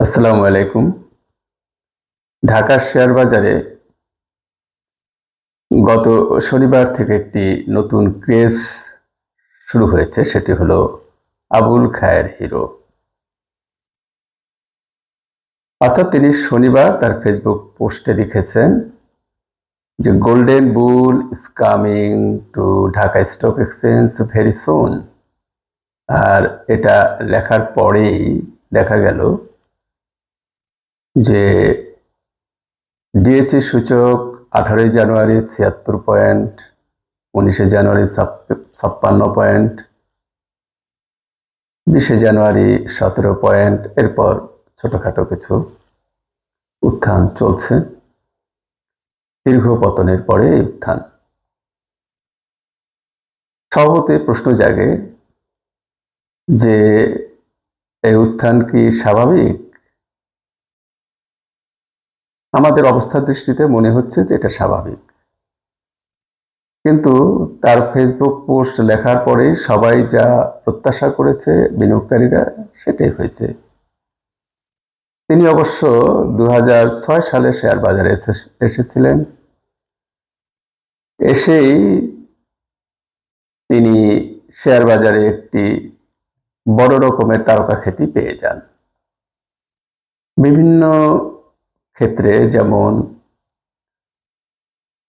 আসসালামু আলাইকুম। ঢাকার শেয়ার বাজারে গত শনিবার থেকে একটি নতুন ক্রেজ শুরু হয়েছে। সেটি হলো আবুল খায়ের হিরো। অর্থাৎ তিনি শনিবার তার ফেসবুক পোস্টে লিখেছেন যে golden bull is coming to Dhaka stock exchange very soon. আর এটা লেখার পরেই দেখা গেল যে ডিএসই সূচক 18 January 76 point, 19 January 56 point, 20 January 17 point, এরপর ছোটখাটো কিছু উত্থান চলছে। দীর্ঘ পতনের পরে এই উত্থান। স্বভাবতই প্রশ্ন জাগে যে এই উত্থান কি স্বাভাবিক? আমাদের অবস্থার দৃষ্টিতে মনে হচ্ছে যে এটা স্বাভাবিক। কিন্তু তার ফেসবুক পোস্ট লেখার পরেই সবাই যা প্রত্যাশা করেছে বিনিয়োগকারীরা সেটাই হয়েছে। তিনি অবশ্য 2006 সালে শেয়ার বাজারে এসেছিলেন। এসেই তিনি শেয়ার বাজারে একটি বড় রকমের তারকা খ্যাতি পেয়ে যান। বিভিন্ন ক্ষেত্রে যেমন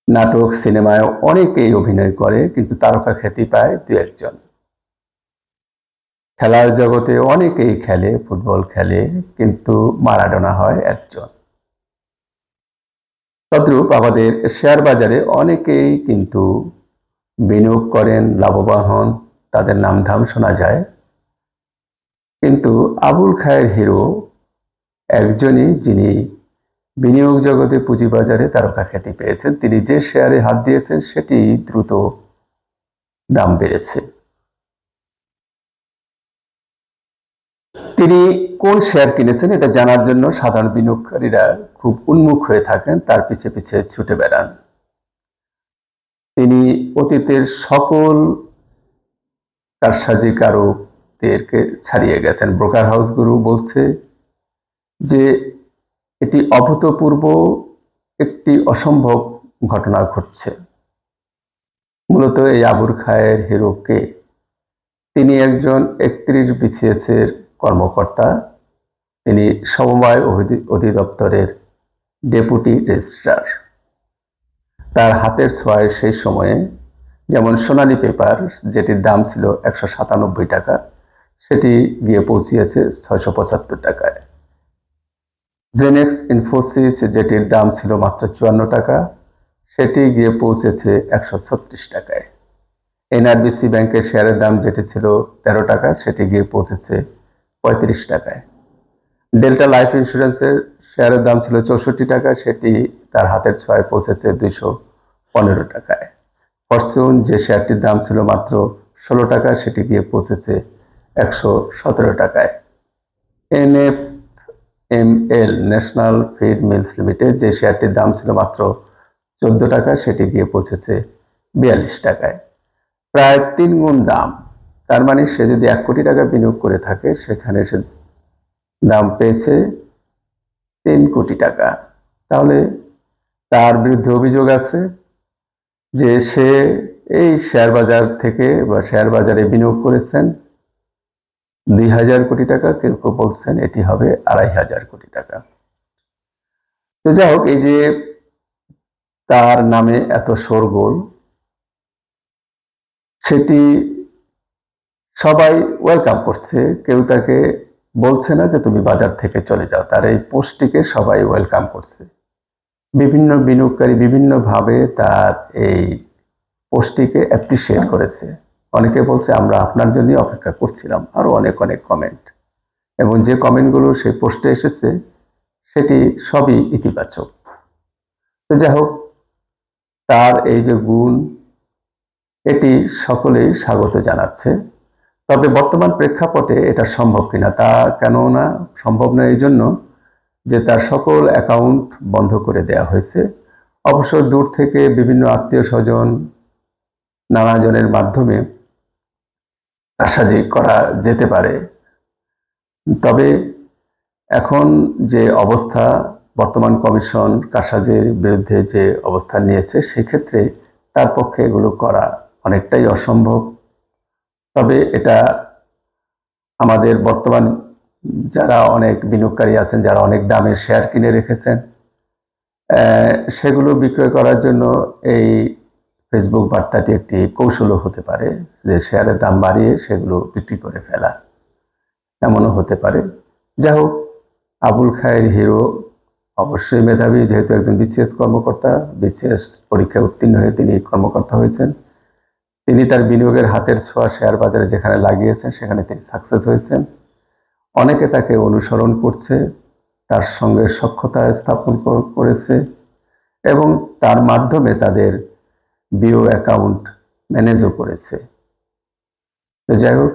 নাটক, সিনেমায় অনেকেই অভিনয় করে, কিন্তু তারকা খ্যাতি পায় দু একজন। খেলার জগতে অনেকেই খেলে, ফুটবল খেলে, কিন্তু মারাডোনা হয় একজন। তদ্রূপ আমাদের শেয়ার বাজারে অনেকেই কিন্তু বিনিয়োগ করেন, লাভবান হন, তাদের নামধাম শোনা যায়। কিন্তু আবুল খায়ের হিরো একজনই, যিনি বিনিয়োগ জগতে পুঁজিবাজারে তারকা খ্যাতি পেয়েছেন। তিনি যে শেয়ারে হাত দিয়েছেন সেটি দ্রুত দাম বেড়েছে। তিনি কোন শেয়ার কিনেছেন এটা জানার জন্য সাধারণ বিনিয়োগকারীরা খুব উন্মুখ হয়ে থাকেন, তার পিছে পিছে ছুটে বেড়ান। তিনি অতীতের সকল কারসাজিকারকদেরকে ছাড়িয়ে গেছেন। ব্রোকার হাউসগুলো বলছে যে এটি অভূতপূর্ব একটি অসম্ভব ঘটনা ঘটছে। মূলত এই আবুল খায়ের হিরোকে, তিনি একজন 31 বিসিএস এর কর্মকর্তা। তিনি সমবায় অধিদপ্তরের ডেপুটি রেজিস্ট্রার। তার হাতের ছোঁয়ায় সেই সময়ে যেমন সোনালী পেপার, যেটির দাম ছিল 197 টাকা, সেটি গিয়ে পৌঁছিয়েছে 675 টাকায়। জেনেক্স ইনফোসিস, যেটির দাম ছিল মাত্র 54 টাকা, সেটি গিয়ে পৌঁছেছে 136 টাকায়। এনআরবিসি ব্যাংকের শেয়ারের দাম যেটি ছিল 13 টাকা, সেটি গিয়ে পৌঁছেছে 35 টাকায়। ডেল্টা লাইফ ইন্স্যুরেন্সের শেয়ারের দাম ছিল 64 টাকা, সেটি তার হাতের ছোঁয়ায় পৌঁছেছে 215 টাকায়। ফরচুন, যে শেয়ারটির দাম ছিল মাত্র 16 টাকা, সেটি গিয়ে পৌঁছেছে 117 টাকায়। এনএফএমএল, ন্যাশনাল ফিড মিলস লিমিটেড, যে শেয়ারটির দাম ছিল মাত্র 14 টাকা, সেটি গিয়ে পৌঁছেছে 42 টাকায়। প্রায় 3 গুণ দাম। তার মানে সে যদি 1 কোটি টাকা বিনিয়োগ করে থাকে, সেখানে সে দাম পেয়েছে 3 কোটি টাকা। তাহলে তার বিরুদ্ধে অভিযোগ আছে যে সে এই শেয়ার বাজার থেকে বা শেয়ার বাজারে বিনিয়োগ করেছেন 2000 কোটি টাকা, কেউ কেউ বলছেন এটি হবে 2500 কোটি টাকা। তো যাই হোক, এই যে তার নামে এত শোরগোল, সেটি সবাই ওয়েলকাম করছে। কেউ তাকে বলছে না যে তুমি বাজার থেকে চলে যাও। তার এই পোস্টটিকে সবাই ওয়েলকাম করছে। বিভিন্ন বিনিয়োগকারী বিভিন্নভাবে তার এই পোস্টটিকে অ্যাপ্রিসিয়েট করেছে। অনেকে বলছে আমরা আপনার জন্য অপেক্ষা করছিলাম, আরো অনেক অনেক কমেন্ট। এবং যে কমেন্টগুলো সেই পোস্টে এসেছে সেটি সবই ইতিবাচক। তো যাই হোক, তার এই যে গুণ, এটি সকলেই স্বাগত জানাচ্ছে। তবে বর্তমান প্রেক্ষাপটে এটা সম্ভব কিনা, তা কেননা সম্ভব না এই জন্য যে তার সকল অ্যাকাউন্ট বন্ধ করে দেওয়া হয়েছে। অবশ্য দূর থেকে বিভিন্ন আত্মীয় স্বজন, নানাজনের মাধ্যমে কারসাজি করা যেতে পারে। তবে এখন যে অবস্থা, বর্তমান কমিশন কারসাজির বিরুদ্ধে যে অবস্থান নিয়েছে, সেক্ষেত্রে তার পক্ষে এগুলো করা অনেকটাই অসম্ভব। তবে এটা আমাদের বর্তমান যারা অনেক বিনিয়োগকারী আছেন, যারা অনেক দামে শেয়ার কিনে রেখেছেন, সেগুলো বিক্রয় করার জন্য এই ফেসবুক বার্তাটি একটি কৌশলও হতে পারে, যে শেয়ারের দাম বাড়িয়ে সেগুলো বিক্রি করে ফেলা, এমনও হতে পারে। যাই হোক, আবুল খায়ের হিরো অবশ্যই মেধাবী, যেহেতু একজন বিসিএস কর্মকর্তা, বিসিএস পরীক্ষায় উত্তীর্ণ হয়ে তিনি কর্মকর্তা হয়েছেন। তিনি তার বিনিয়োগের হাতের ছোঁয়া শেয়ার বাজারে যেখানে লাগিয়েছেন, সেখানে তিনি সাকসেস হয়েছেন। অনেকে তাকে অনুসরণ করছে, তার সঙ্গে সখ্যতা স্থাপন করেছে এবং তার মাধ্যমে তাদের বিও অ্যাকাউন্ট ম্যানেজও করেছে। তো যাই হোক,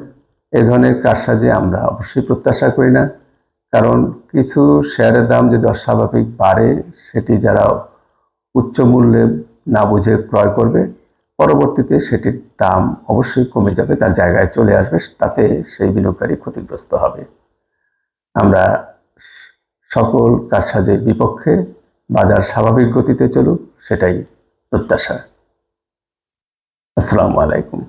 এ ধরনের কারসাজি আমরা অবশ্যই প্রত্যাশা করি না, কারণ কিছু শেয়ারের দাম যদি অস্বাভাবিক বাড়ে, সেটি যারা উচ্চ মূল্যে না বুঝে ক্রয় করবে, পরবর্তীতে সেটির দাম অবশ্যই কমে যাবে, তার জায়গায় চলে আসবে, তাতে সেই বিনিয়োগকারী ক্ষতিগ্রস্ত হবে। আমরা সকল কারসাজির বিপক্ষে, বাজার স্বাভাবিক গতিতে চলুক, সেটাই প্রত্যাশা। আসসালামু আলাইকুম।